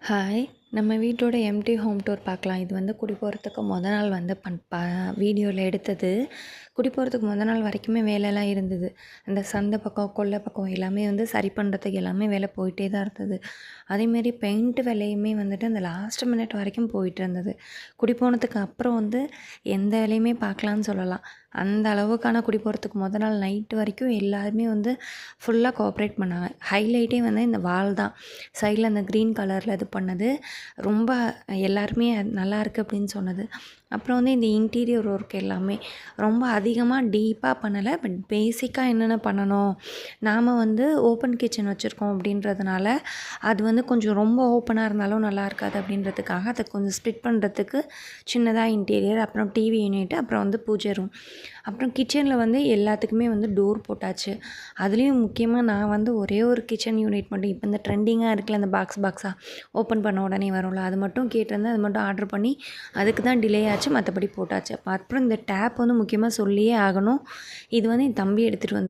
Hi! நம்ம வீட்டோட empty home tour பார்க்கலாம். இது வந்து குடி போகிறதுக்கு நாள் வந்து வீடியோவில் எடுத்தது. குடி போகிறதுக்கு நாள் வரைக்குமே வேலைலாம் இருந்தது. அந்த சந்தை பக்கம், கொல்லை பக்கம் எல்லாமே வந்து சரி பண்ணுறதுக்கு எல்லாமே வேலை போயிட்டே தான் இருந்தது. அதேமாரி பெயிண்ட் வேலையுமே வந்துட்டு அந்த லாஸ்ட் மினிட் வரைக்கும் போயிட்டு இருந்தது. குடி போனதுக்கு அப்புறம் வந்து எந்த வேலையுமே பார்க்கலான்னு சொல்லலாம். அந்த அளவுக்கான குடி போகிறதுக்கு நாள் நைட்டு வரைக்கும் எல்லாருமே வந்து ஃபுல்லாக கோஆப்ரேட் பண்ணாங்க. ஹைலைட்டே வந்து இந்த வால் தான். சைடில் அந்த க்ரீன் கலரில் இது பண்ணது ரொம்ப எல்லாருமே நல்லாயிருக்கு அப்படின்னு சொன்னது. அப்புறம் வந்து இந்த இன்டீரியர் ஒர்க் எல்லாமே ரொம்ப அதிகமாக டீப்பாக பண்ணலை. பட் பேசிக்காக என்னென்ன பண்ணணும், நாம் வந்து ஓப்பன் கிச்சன் வச்சுருக்கோம் அப்படின்றதுனால அது வந்து கொஞ்சம் ரொம்ப ஓப்பனாக இருந்தாலும் நல்லா இருக்காது அப்படின்றதுக்காக அதை கொஞ்சம் ஸ்ப்ளிட் பண்ணுறதுக்கு சின்னதாக இன்டீரியர், அப்புறம் டிவி யூனிட், அப்புறம் வந்து பூஜை ரூம், அப்புறம் கிச்சனில் வந்து எல்லாத்துக்குமே வந்து டோர் போட்டாச்சு. அதுலேயும் முக்கியமாக நான் வந்து ஒரே ஒரு கிச்சன் யூனிட் மட்டும் இப்போ இந்த ட்ரெண்டிங்காக இருக்குல்ல அந்த பாக்ஸாக ஓப்பன் பண்ண உடனே வரும்ல, அது மட்டும் கேட்டிருந்தேன். அது மட்டும் ஆர்டர் பண்ணி அதுக்கு தான் டிலே ஆச்சு. மற்றபடி போட்டாச்சு. அப்புறம் இந்த டேப் வந்து முக்கியமாக சொல்லியே ஆகணும். இது வந்து என் தம்பி எடுத்துகிட்டு வந்து